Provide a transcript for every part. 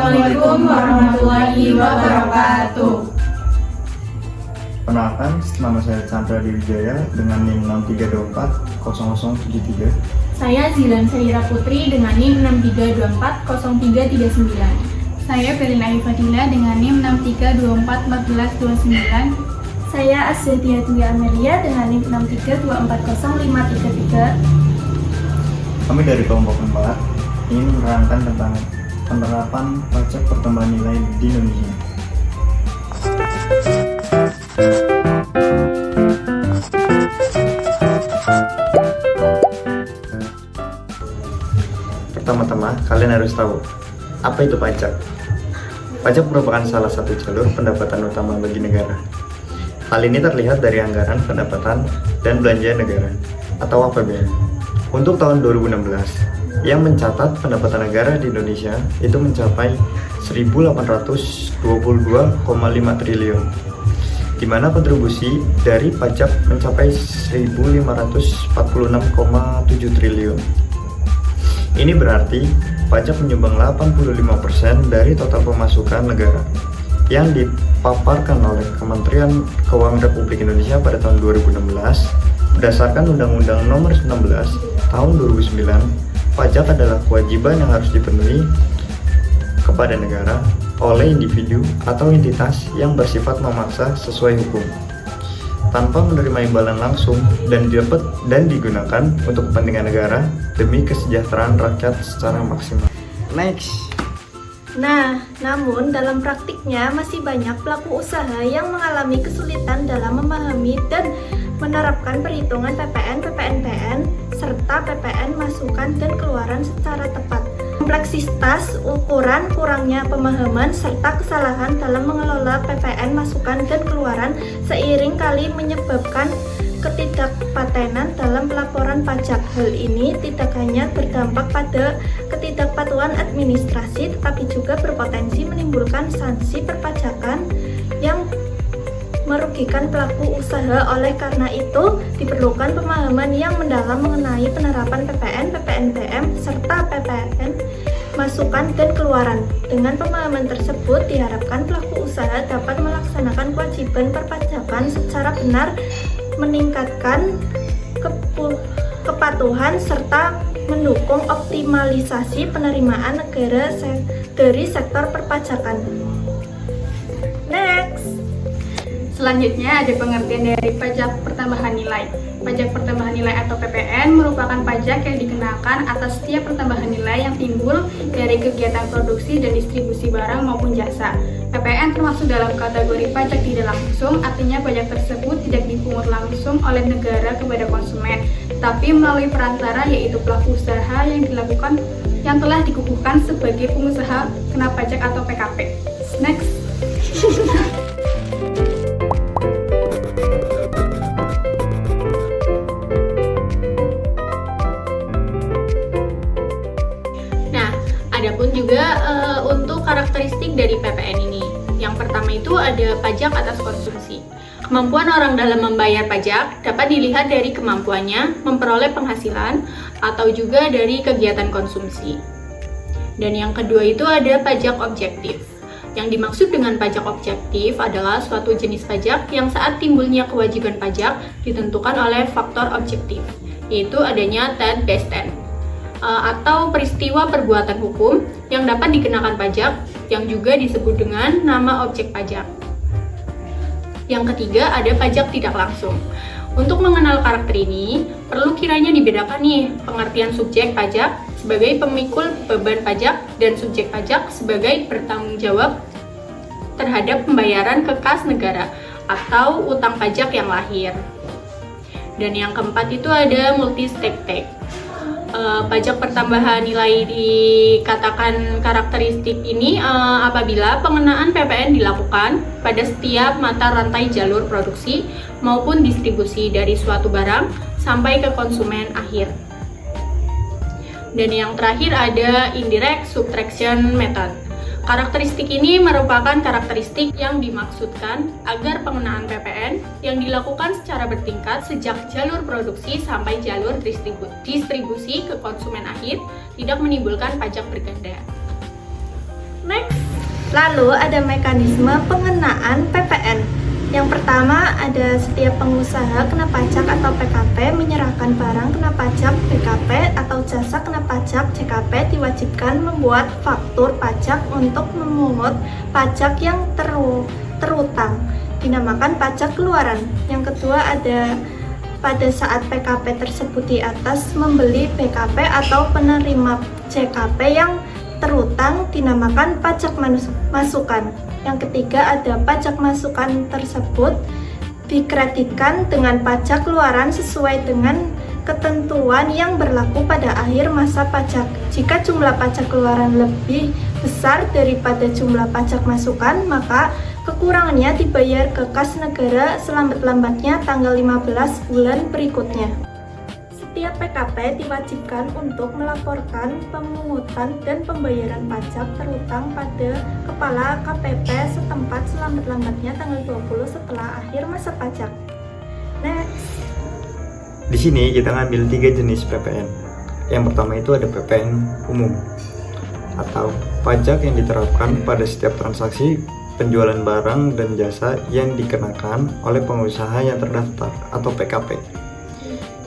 Assalamualaikum warahmatullahi wabarakatuh. Perkenalkan, nama saya Chandra Diwijaya dengan NIM 63240073. Saya Zilan Syahira Putri dengan NIM 63240339. Saya Belina Ifadila dengan NIM 63241429. Saya Asyadia Dwi Amelia dengan NIM 63240533. Kami dari kelompok 4 ingin menerangkan tentang penerapan pajak pertambahan nilai di Indonesia. Pertama-tama, kalian harus tahu apa itu pajak. Pajak merupakan salah satu jalur pendapatan utama bagi negara. Hal ini terlihat dari anggaran pendapatan dan belanja negara atau APBN. Untuk tahun 2016, yang mencatat pendapatan negara di Indonesia itu mencapai 1.822,5 triliun, di mana kontribusi dari pajak mencapai 1.546,7 triliun. Ini berarti pajak menyumbang 85% dari total pemasukan negara yang dipaparkan oleh Kementerian Keuangan Republik Indonesia pada tahun 2016 berdasarkan Undang-Undang Nomor 19 Tahun 2009. Pajak adalah kewajiban yang harus dipenuhi kepada negara oleh individu atau entitas yang bersifat memaksa sesuai hukum, tanpa menerima imbalan langsung dan digunakan untuk kepentingan negara demi kesejahteraan rakyat secara maksimal. Next. Nah, namun dalam praktiknya masih banyak pelaku usaha yang mengalami kesulitan dalam memahami dan menerapkan perhitungan PPN, PPNBM, serta PPN masukan dan keluaran secara tepat. Kompleksitas, ukuran, kurangnya pemahaman, serta kesalahan dalam mengelola PPN masukan dan keluaran seiring kali menyebabkan ketidakpatenan dalam pelaporan pajak. Hal ini tidak hanya berdampak pada ketidakpatuhan administrasi, tetapi juga berpotensi menimbulkan sanksi perpajakan yang merugikan pelaku usaha. Oleh karena itu, diperlukan pemahaman yang mendalam mengenai penerapan PPN, PPNBM, serta PPN masukan dan keluaran. Dengan pemahaman tersebut, diharapkan pelaku usaha dapat melaksanakan kewajiban perpajakan secara benar, meningkatkan kepatuhan, serta mendukung optimalisasi penerimaan negara dari sektor perpajakan. Next. Selanjutnya ada pengertian dari pajak pertambahan nilai. Pajak pertambahan nilai atau PPN merupakan pajak yang dikenakan atas setiap pertambahan nilai yang timbul dari kegiatan produksi dan distribusi barang maupun jasa. PPN termasuk dalam kategori pajak tidak langsung, artinya pajak tersebut tidak dipungut langsung oleh negara kepada konsumen, tapi melalui perantara yaitu pelaku usaha yang telah dikukuhkan sebagai pengusaha kena pajak atau PKP. Next. Adapun juga untuk karakteristik dari PPN ini. Yang pertama itu ada pajak atas konsumsi. Kemampuan orang dalam membayar pajak dapat dilihat dari kemampuannya memperoleh penghasilan atau juga dari kegiatan konsumsi. Dan yang kedua itu ada pajak objektif. Yang dimaksud dengan pajak objektif adalah suatu jenis pajak yang saat timbulnya kewajiban pajak ditentukan oleh faktor objektif, yaitu adanya tent-based atau peristiwa perbuatan hukum yang dapat dikenakan pajak yang juga disebut dengan nama objek pajak. Yang ketiga ada pajak tidak langsung. Untuk mengenal karakter ini, perlu kiranya dibedakan nih pengertian subjek pajak sebagai pemikul beban pajak dan subjek pajak sebagai bertanggung jawab terhadap pembayaran ke kas negara atau utang pajak yang lahir. Dan yang keempat itu ada multi-stake. Pajak pertambahan nilai dikatakan karakteristik ini apabila pengenaan PPN dilakukan pada setiap mata rantai jalur produksi maupun distribusi dari suatu barang sampai ke konsumen akhir. Dan yang terakhir ada indirect subtraction method. Karakteristik ini merupakan karakteristik yang dimaksudkan agar pengenaan PPN yang dilakukan secara bertingkat sejak jalur produksi sampai jalur distribusi ke konsumen akhir tidak menimbulkan pajak berganda. Next. Lalu ada mekanisme pengenaan PPN. Yang pertama ada setiap pengusaha kena pajak atau PKP menyerahkan barang kena pajak PKP atau jasa kena pajak CKP diwajibkan membuat faktur pajak untuk memungut pajak yang terutang, dinamakan pajak keluaran. Yang kedua ada pada saat PKP tersebut di atas membeli PKP atau penerima CKP yang terutang, dinamakan pajak masukan. Yang ketiga ada pajak masukan tersebut dikreditkan dengan pajak keluaran sesuai dengan ketentuan yang berlaku pada akhir masa pajak. Jika jumlah pajak keluaran lebih besar daripada jumlah pajak masukan, maka kekurangannya dibayar ke kas negara selambat-lambatnya tanggal 15 bulan berikutnya. Setiap PKP diwajibkan untuk melaporkan pemungutan dan pembayaran pajak terutang pada Kepala KPP setempat selambat-lambatnya tanggal 20 setelah akhir masa pajak. Next. Di sini kita ngambil 3 jenis PPN. Yang pertama itu ada PPN umum atau pajak yang diterapkan pada setiap transaksi penjualan barang dan jasa yang dikenakan oleh pengusaha yang terdaftar atau PKP.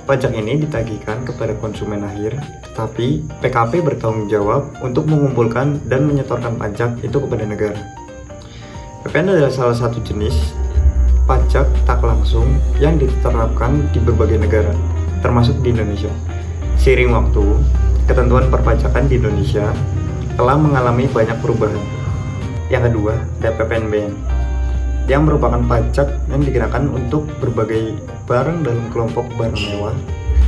Pajak ini ditagihkan kepada konsumen akhir, tetapi PKP bertanggung jawab untuk mengumpulkan dan menyetorkan pajak itu kepada negara. PPN adalah salah satu jenis pajak tak langsung yang diterapkan di berbagai negara, termasuk di Indonesia. Seiring waktu, ketentuan perpajakan di Indonesia telah mengalami banyak perubahan. Yang kedua, ada PPNBM, yang merupakan pajak yang dikenakan untuk berbagai barang dalam kelompok barang mewah,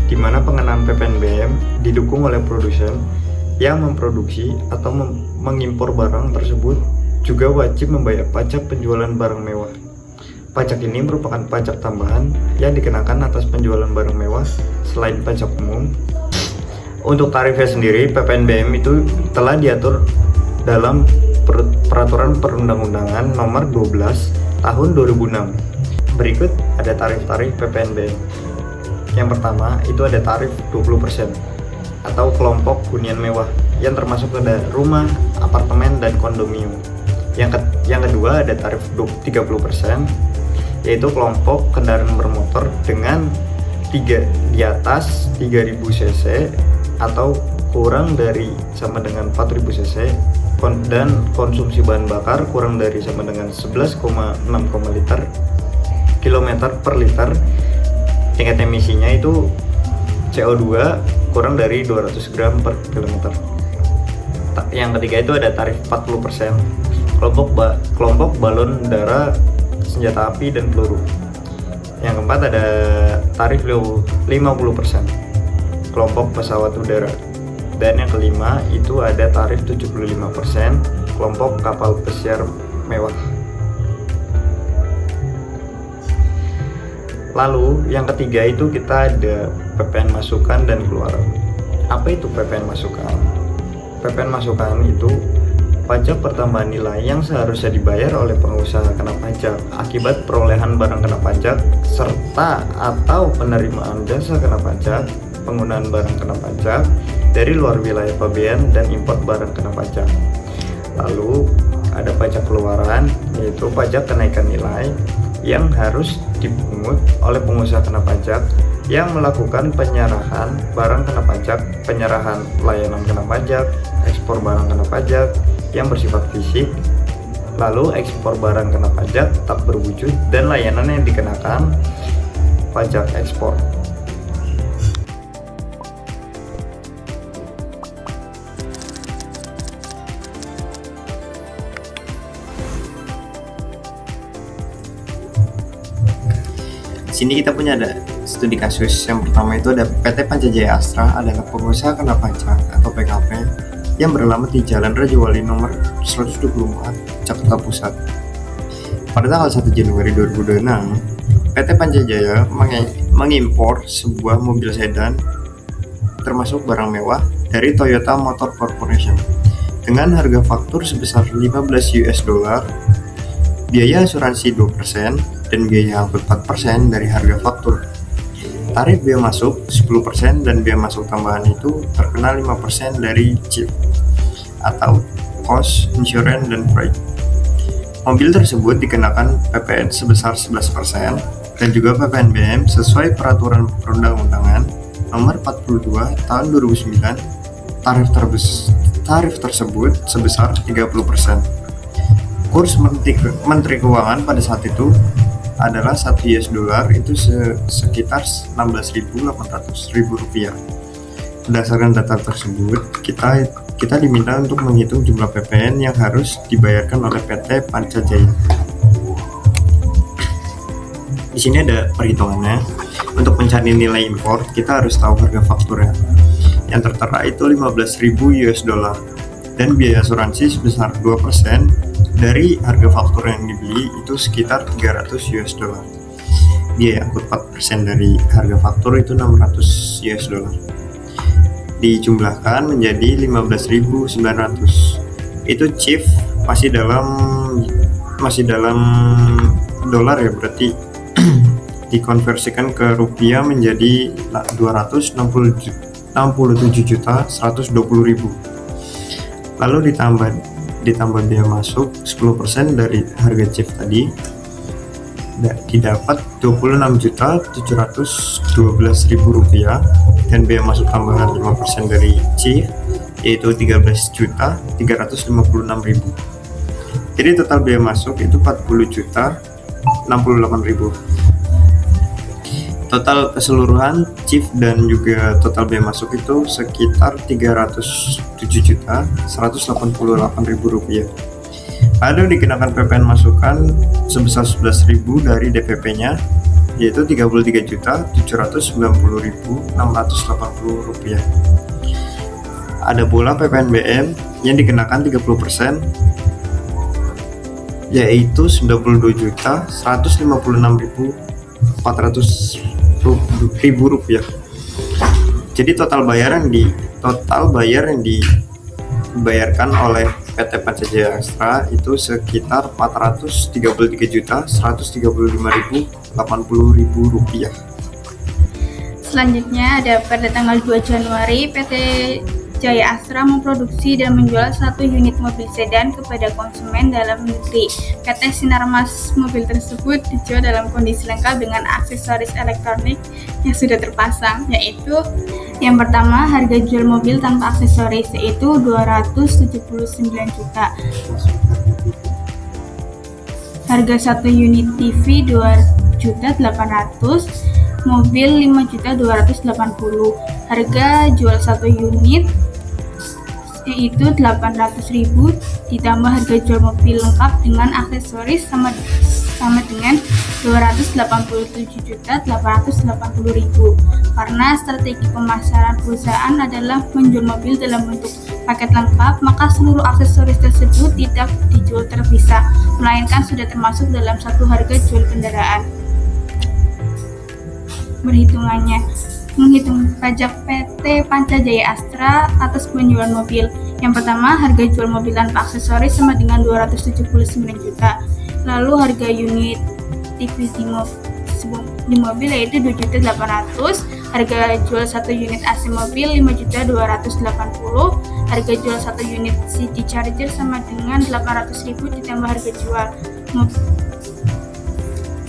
di mana pengenaan PPNBM didukung oleh produsen yang memproduksi atau mengimpor barang tersebut juga wajib membayar pajak penjualan barang mewah. Pajak ini merupakan pajak tambahan yang dikenakan atas penjualan barang mewah selain pajak umum. Untuk tarifnya sendiri, PPNBM itu telah diatur dalam Peraturan Perundang-undangan Nomor 12 Tahun 2006. Berikut ada tarif-tarif PPNBM. Yang pertama itu ada tarif 20% atau kelompok hunian mewah yang termasuk ada rumah, apartemen, dan kondominium. Yang kedua ada tarif 30% yaitu kelompok kendaraan bermotor dengan di atas 3000 cc atau kurang dari sama dengan 4000 cc dan konsumsi bahan bakar kurang dari sama dengan 11,6 liter kilometer per liter. Tingkat emisinya itu CO2 kurang dari 200 gram per kilometer. Yang ketiga itu ada tarif 40%, kelompok balon udara, senjata api, dan peluru. Yang keempat ada tarif 50%, kelompok pesawat udara. Dan yang kelima itu ada tarif 75%, kelompok kapal pesiar mewah. Lalu yang ketiga itu kita ada PPN masukan dan keluaran. Apa itu PPN masukan? PPN masukan itu pajak pertambahan nilai yang seharusnya dibayar oleh pengusaha kena pajak akibat perolehan barang kena pajak serta atau penerimaan jasa kena pajak, penggunaan barang kena pajak dari luar wilayah pabean, dan import barang kena pajak. Lalu ada pajak keluaran, yaitu pajak kenaikan nilai yang harus dipungut oleh pengusaha kena pajak yang melakukan penyerahan barang kena pajak, penyerahan layanan kena pajak, ekspor barang kena pajak yang bersifat fisik, lalu ekspor barang kena pajak tak berwujud, dan layanan yang dikenakan pajak ekspor. Di sini kita punya ada studi kasus. Yang pertama itu ada PT Pancajaya Astra adalah pengusaha kena pajak atau PKP yang beralamat di Jalan Rajawali nomor 124, Jakarta Pusat. Pada tanggal 1 Januari 2026, PT Pancajaya mengimpor sebuah mobil sedan termasuk barang mewah dari Toyota Motor Corporation dengan harga faktur sebesar $15, biaya asuransi 2%, dan biaya angkut 4% dari harga faktur. Tarif biaya masuk 10% dan biaya masuk tambahan itu terkena 5% dari CIP atau ongkos, insurans, dan freight. Mobil tersebut dikenakan PPN sebesar 11% dan juga PPNBM sesuai peraturan perundang-undangan nomor 42 tahun 2009. Tarif tersebut sebesar 30%. Kurs Menteri Keuangan pada saat itu adalah 1 US dollar itu sekitar 16.800 ribu rupiah. Berdasarkan data tersebut, kita diminta untuk menghitung jumlah PPN yang harus dibayarkan oleh PT Pancajaya. Di sini ada perhitungannya. Untuk mencari nilai impor, kita harus tahu harga fakturnya. Yang tertera itu 15.000 US dollar dan biaya asuransi sebesar 2% dari harga faktur yang dibeli itu sekitar 300 US dollar. Biaya angkut 4% dari harga faktur itu 600 US dollar. Dijumlahkan menjadi 15.900. Itu chief masih dalam dolar ya, berarti dikonversikan ke rupiah menjadi 267.120.000. Lalu ditambah biaya masuk 10% dari harga chief tadi, didapat 26.712.000 rupiah, dan biaya masuk tambahan 5% dari chief yaitu 13.356.000. Jadi total biaya masuk itu 40.068.000. Total keseluruhan chief dan juga total biaya masuk itu sekitar 307.188.000 rupiah. Lalu dikenakan PPN masukan sebesar 11.000 dari DPP-nya, yaitu 33.790.680 rupiah. Ada pula PPNBM yang dikenakan 30%, yaitu 92.156.400 rupiah. Jadi total bayar yang dibayarkan oleh PT Pancajaya Astra itu sekitar 433.135.080 rupiah. Selanjutnya ada pada tanggal 2 Januari PT Jaya Astra memproduksi dan menjual 1 unit mobil sedan kepada konsumen dalam negeri. PT Sinarmas mobil tersebut dijual dalam kondisi lengkap dengan aksesoris elektronik yang sudah terpasang, yaitu yang pertama harga jual mobil tanpa aksesoris yaitu 279 juta. Harga 1 unit TV 2.800.000, mobil 5.280.000. Harga jual 1 unit yaitu 800.000 ditambah harga jual mobil lengkap dengan aksesoris sama dengan 287.880.000. Karena strategi pemasaran perusahaan adalah menjual mobil dalam bentuk paket lengkap, maka seluruh aksesoris tersebut tidak dijual terpisah, melainkan sudah termasuk dalam satu harga jual kendaraan. Berhitungannya, menghitung pajak PT Pancajaya Astra atas penjualan mobil. Yang pertama, harga jual mobil tanpa aksesoris sama dengan 279 juta. Lalu harga unit TV di mobil yaitu 2.800.000. Harga jual 1 unit AC mobil 5.280.000. Harga jual 1 unit CD charger sama dengan 800.000 ditambah harga jual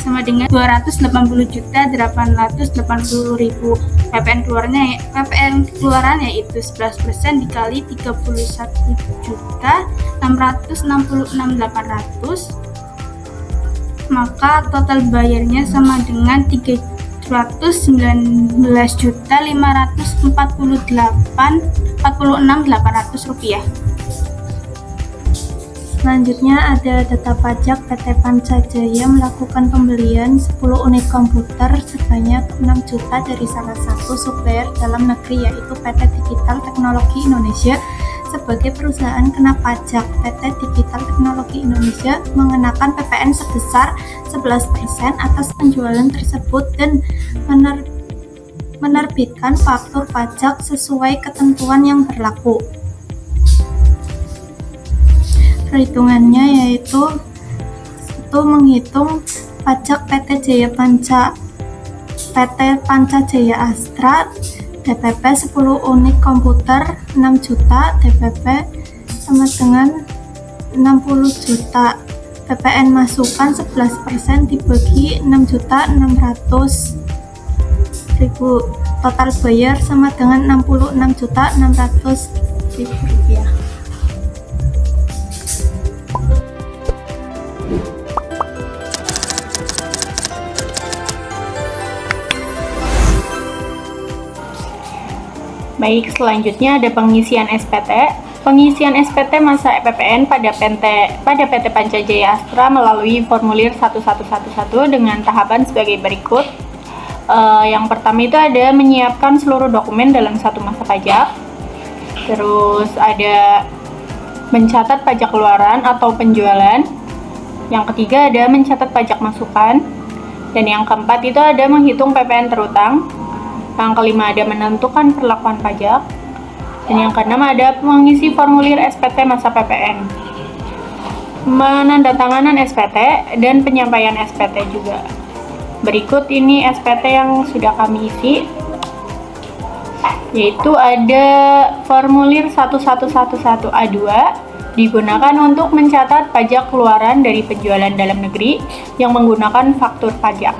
sama dengan 280.880.000. PPN keluarannya itu 11% dikali 31.666.800, maka total bayarnya sama dengan 319.548.46.800 rupiah. Selanjutnya ada data pajak. PT Pancajaya melakukan pembelian 10 unit komputer sebanyak 6 juta dari salah satu supplier dalam negeri yaitu PT Digital Teknologi Indonesia. Sebagai perusahaan kena pajak, PT Digital Teknologi Indonesia mengenakan PPN sebesar 11% atas penjualan tersebut dan menerbitkan faktur pajak sesuai ketentuan yang berlaku. Perhitungannya yaitu menghitung pajak PT Pancajaya Astra, DPP 10 unit komputer 6 juta, DPP sama dengan 60 juta. PPN masukan 11% dibagi 6.600.000. Total bayar sama dengan 66.600.000 rupiah. Baik, selanjutnya ada pengisian SPT. Pengisian SPT masa PPN pada PT Pancajaya Astra melalui formulir 1111 dengan tahapan sebagai berikut. Yang pertama itu ada menyiapkan seluruh dokumen dalam satu masa pajak. Terus ada mencatat pajak keluaran atau penjualan. Yang ketiga ada mencatat pajak masukan. Dan yang keempat itu ada menghitung PPN terutang. Yang kelima ada menentukan perlakuan pajak. Dan yang keenam ada mengisi formulir SPT masa PPN. Menandatanganan SPT dan penyampaian SPT juga. Berikut ini SPT yang sudah kami isi. Yaitu ada formulir 1111A2 digunakan untuk mencatat pajak keluaran dari penjualan dalam negeri yang menggunakan faktur pajak.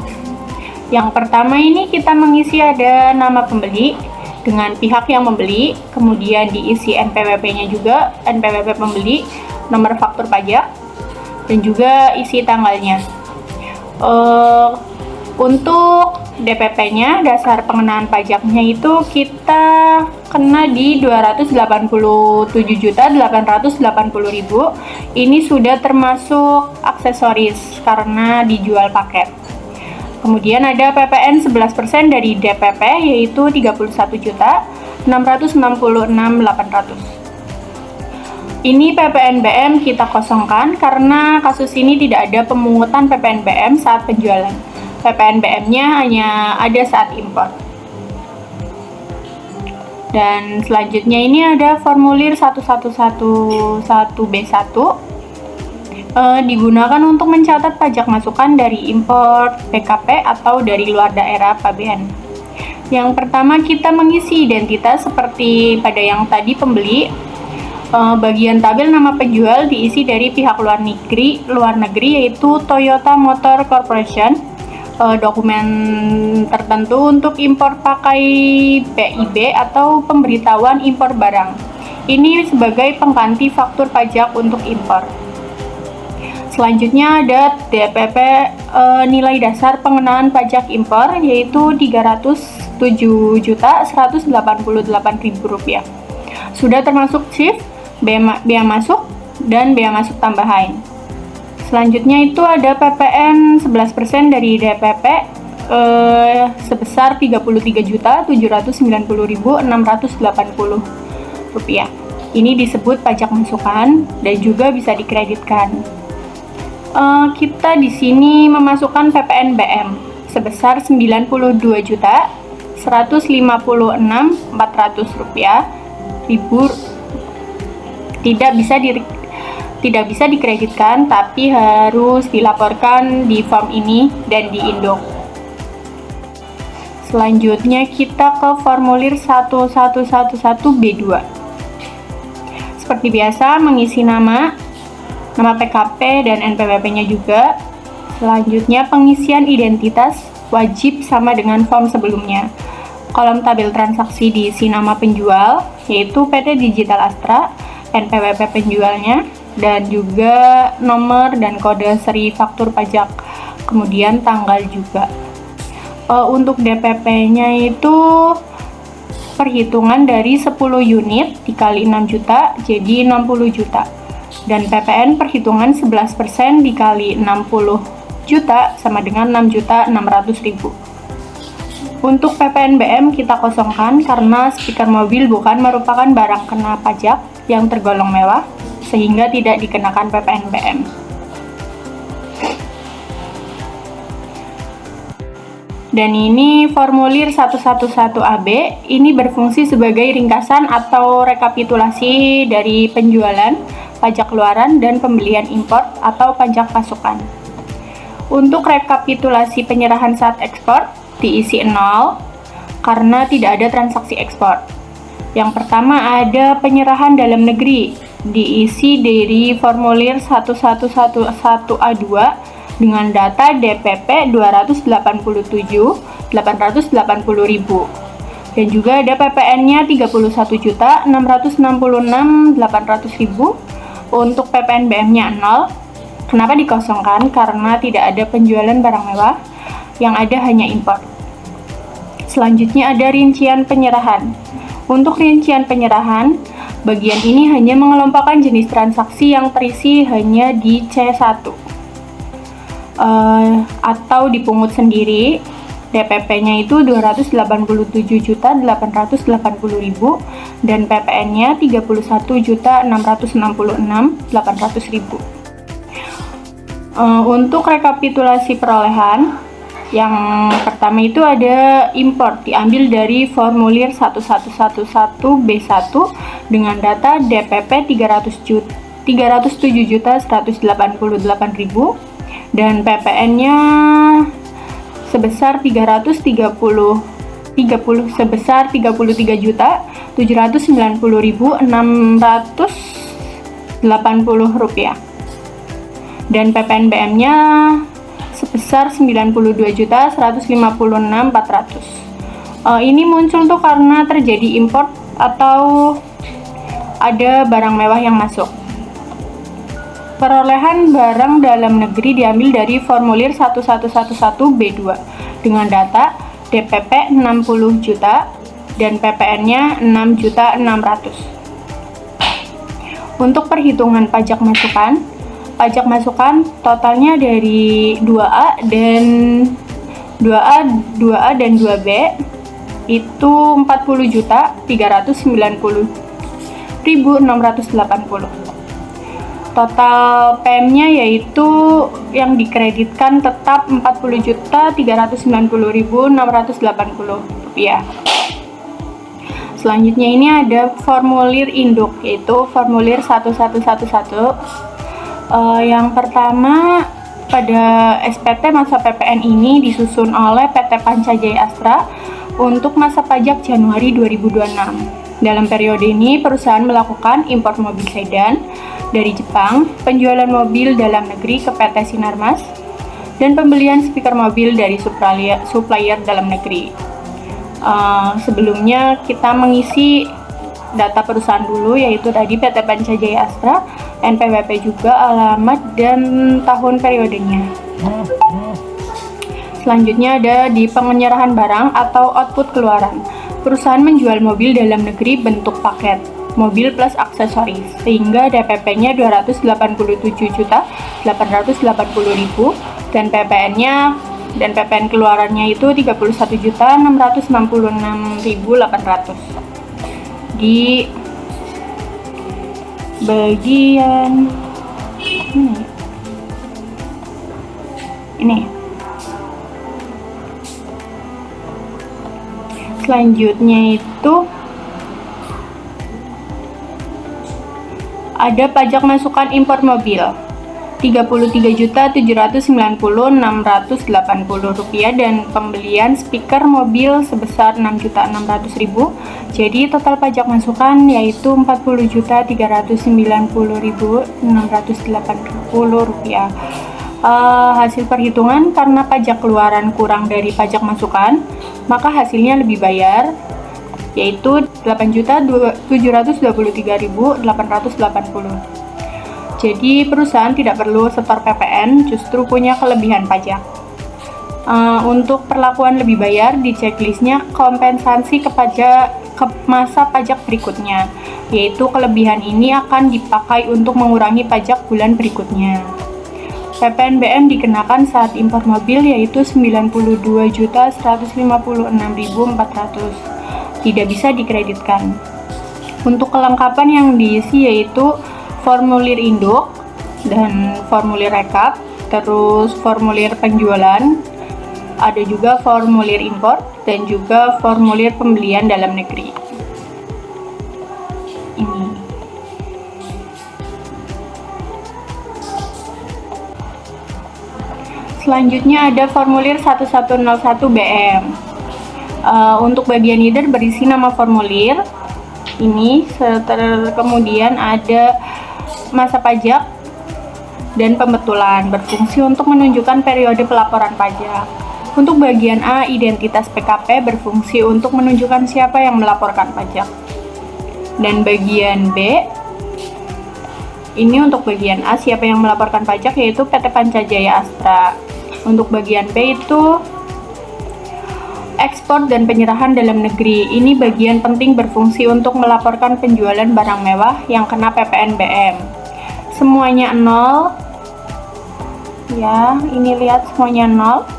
Yang pertama ini kita mengisi ada nama pembeli dengan pihak yang membeli, kemudian diisi NPWP-nya juga, NPWP pembeli, nomor faktur pajak, dan juga isi tanggalnya. Untuk DPP-nya, dasar pengenaan pajaknya itu kita kena di 287.880.000. Ini sudah termasuk aksesoris karena dijual paket. Kemudian ada PPN 11% dari DPP yaitu 31.666.800. Ini PPN BM kita kosongkan karena kasus ini tidak ada pemungutan PPN BM saat penjualan. PPN BM-nya hanya ada saat impor. Dan selanjutnya ini ada formulir 1111B1 digunakan untuk mencatat pajak masukan dari impor PKP atau dari luar daerah PABN. Yang pertama kita mengisi identitas seperti pada yang tadi pembeli. Bagian tabel nama penjual diisi dari pihak luar negeri yaitu Toyota Motor Corporation. Dokumen tertentu untuk impor pakai PIB atau pemberitahuan impor barang. Ini sebagai pengganti faktur pajak untuk impor. Selanjutnya ada DPP nilai dasar pengenaan pajak impor yaitu Rp307.188.000. Sudah termasuk shift, bea masuk, dan bea masuk tambahan. Selanjutnya itu ada PPN 11% dari DPP sebesar Rp303.790.680. Ini disebut pajak masukan dan juga bisa dikreditkan. Kita di sini memasukkan PPN BM sebesar Rp92.156.400. Tidak bisa dikreditkan, tapi harus dilaporkan di form ini dan diinduk. Selanjutnya kita ke formulir 1111B2. Seperti biasa mengisi nama PKP dan NPWP-nya juga. Selanjutnya pengisian identitas wajib sama dengan form sebelumnya. Kolom tabel transaksi diisi nama penjual yaitu PT Digital Astra, NPWP penjualnya, dan juga nomor dan kode seri faktur pajak, kemudian tanggal juga. Untuk DPP-nya itu perhitungan dari 10 unit dikali 6 juta jadi 60 juta. Dan PPN perhitungan 11% dikali 60 juta sama dengan 6.600.000. Untuk PPN BM kita kosongkan karena speaker mobil bukan merupakan barang kena pajak yang tergolong mewah sehingga tidak dikenakan PPN BM. Dan ini formulir 111AB, ini berfungsi sebagai ringkasan atau rekapitulasi dari penjualan, pajak keluaran, dan pembelian impor atau pajak masukan. Untuk rekapitulasi penyerahan saat ekspor, diisi 0 karena tidak ada transaksi ekspor. Yang pertama ada penyerahan dalam negeri, diisi dari formulir 1111A2 dengan data DPP 287.880.000 dan juga ada PPN-nya 31.666.800.000. Untuk PPNBM-nya 0. Kenapa dikosongkan? Karena tidak ada penjualan barang mewah, yang ada hanya impor. Selanjutnya ada rincian penyerahan. Untuk rincian penyerahan, bagian ini hanya mengelompokkan jenis transaksi yang terisi hanya di C1 atau dipungut sendiri. DPP-nya itu 287.880.000 dan PPN-nya 31.666.800.000. Untuk rekapitulasi perolehan, yang pertama itu ada impor diambil dari formulir 1111B1 dengan data DPP 307.188.000 dan PPN-nya sebesar 33.790.000 rupiah dan PPNBM-nya sebesar 92.156.400. Ini muncul tuh karena terjadi import atau ada barang mewah yang masuk. Perolehan barang dalam negeri diambil dari formulir 1111B2 dengan data DPP 60 juta dan PPN-nya 6.600.000. Untuk perhitungan pajak masukan totalnya dari 2A dan 2B itu 40.390.680. Total PM-nya yaitu yang dikreditkan tetap 40.390.680 rupiah. Selanjutnya ini ada formulir induk, yaitu formulir 1111. Yang pertama, pada SPT masa PPN ini disusun oleh PT Pancajaya Astra untuk masa pajak Januari 2026. Dalam periode ini, perusahaan melakukan impor mobil sedan dari Jepang, penjualan mobil dalam negeri ke PT Sinarmas, dan pembelian speaker mobil dari supplier dalam negeri. Sebelumnya kita mengisi data perusahaan dulu, yaitu tadi PT Pancajaya Astra, NPWP juga, alamat, dan tahun periodenya. Selanjutnya ada di penyerahan barang atau output keluaran. Perusahaan menjual mobil dalam negeri bentuk paket, mobil plus aksesoris, sehingga DPP-nya 287.880.000 dan PPN-nya dan PPN keluarannya itu 31.666.800. Di bagian ini. Selanjutnya itu ada pajak masukan impor mobil 33.790.680 rupiah dan pembelian speaker mobil sebesar 6.600.000. Jadi total pajak masukan yaitu 40.390.680 rupiah. Hasil perhitungan karena pajak keluaran kurang dari pajak masukan, maka hasilnya lebih bayar, yaitu 8.723.880. Jadi perusahaan tidak perlu setor PPN, justru punya kelebihan pajak. Untuk perlakuan lebih bayar di checklistnya kompensasi ke masa pajak berikutnya, yaitu kelebihan ini akan dipakai untuk mengurangi pajak bulan berikutnya. PPNBM dikenakan saat impor mobil yaitu 92.156.400. Tidak bisa dikreditkan. Untuk kelengkapan yang diisi yaitu formulir induk dan formulir rekap, terus formulir penjualan, ada juga formulir impor dan juga formulir pembelian dalam negeri. Ini. Selanjutnya ada formulir 1101 BM. Untuk bagian header berisi nama formulir ini, kemudian ada masa pajak dan pembetulan, berfungsi untuk menunjukkan periode pelaporan pajak. Untuk bagian A, identitas PKP berfungsi untuk menunjukkan siapa yang melaporkan pajak. Dan bagian B, ini untuk bagian A, siapa yang melaporkan pajak, yaitu PT Pancajaya Astra. Untuk bagian B itu ekspor dan penyerahan dalam negeri. Ini bagian penting berfungsi untuk melaporkan penjualan barang mewah yang kena PPNBM. Semuanya 0. Ya, ini lihat semuanya 0.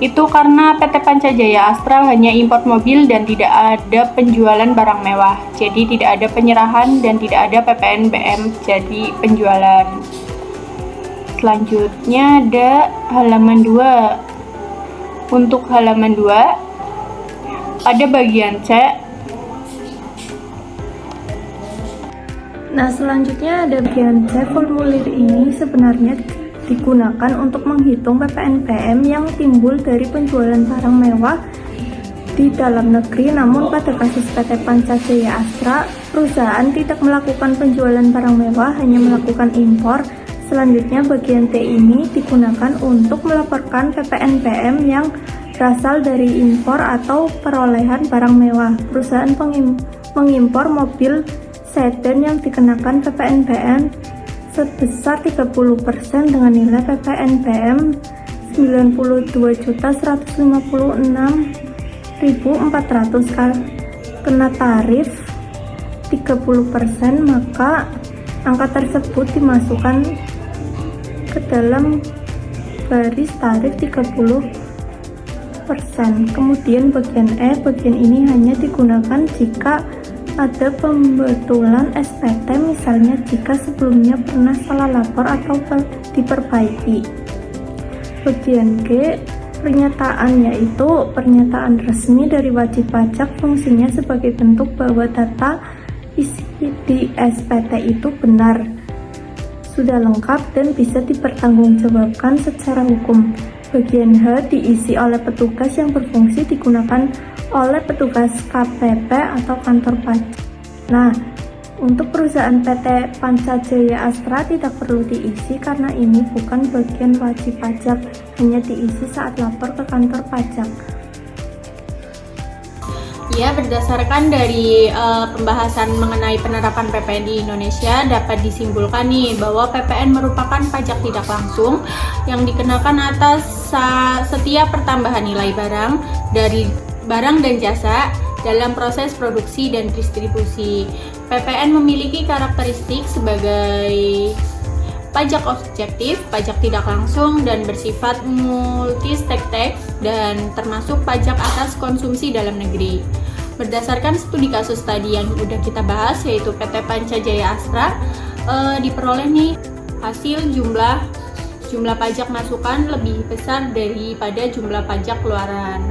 Itu karena PT Pancajaya Astra hanya import mobil dan tidak ada penjualan barang mewah. Jadi tidak ada penyerahan dan tidak ada PPNBM jadi penjualan. Selanjutnya ada halaman 2. Untuk halaman 2 pada bagian C. Nah, selanjutnya ada bagian C. Formulir ini sebenarnya digunakan untuk menghitung PPNBM yang timbul dari penjualan barang mewah di dalam negeri. Namun pada kasus PT Pancajaya Astra, perusahaan tidak melakukan penjualan barang mewah, hanya melakukan impor. Selanjutnya bagian T ini digunakan untuk melaporkan PPNBM yang berasal dari impor atau perolehan barang mewah. Perusahaan mengimpor mobil sedan yang dikenakan PPNBM sebesar 30% dengan nilai PPNBM 92.156.400 kena tarif 30%, maka angka tersebut dimasukkan ke dalam baris tarif 30%. Kemudian bagian E, bagian ini hanya digunakan jika ada pembetulan SPT, misalnya jika sebelumnya pernah salah lapor atau diperbaiki. Bagian G, pernyataan, yaitu pernyataan resmi dari wajib pajak, fungsinya sebagai bentuk bahwa data isi di SPT itu benar, sudah lengkap dan bisa dipertanggungjawabkan secara hukum. Bagian H, diisi oleh petugas yang berfungsi digunakan oleh petugas KPP atau kantor pajak. Nah, untuk perusahaan PT Pancajaya Astra tidak perlu diisi karena ini bukan bagian wajib pajak, hanya diisi saat lapor ke kantor pajak. Ya, berdasarkan dari pembahasan mengenai penerapan PPN di Indonesia, dapat disimpulkan nih bahwa PPN merupakan pajak tidak langsung yang dikenakan atas setiap pertambahan nilai barang dan jasa dalam proses produksi dan distribusi. PPN memiliki karakteristik sebagai pajak objektif, pajak tidak langsung, dan bersifat multi-stek dan termasuk pajak atas konsumsi dalam negeri. Berdasarkan studi kasus tadi yang udah kita bahas, yaitu PT Pancajaya Astra, diperoleh nih hasil jumlah pajak masukan lebih besar daripada jumlah pajak keluaran,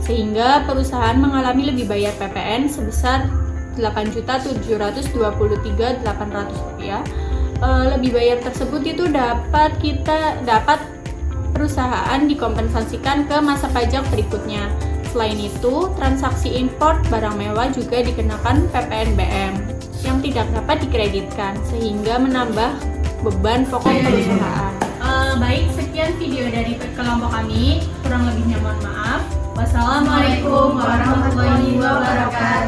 sehingga perusahaan mengalami lebih bayar PPN sebesar Rp8.723.800. Lebih bayar tersebut itu dapat perusahaan dikompensasikan ke masa pajak berikutnya. Selain itu, transaksi import barang mewah juga dikenakan PPNBM yang tidak dapat dikreditkan, sehingga menambah beban pokok perusahaan. Baik, sekian video dari kelompok kami. Kurang lebihnya mohon maaf. Wassalamualaikum warahmatullahi wabarakatuh.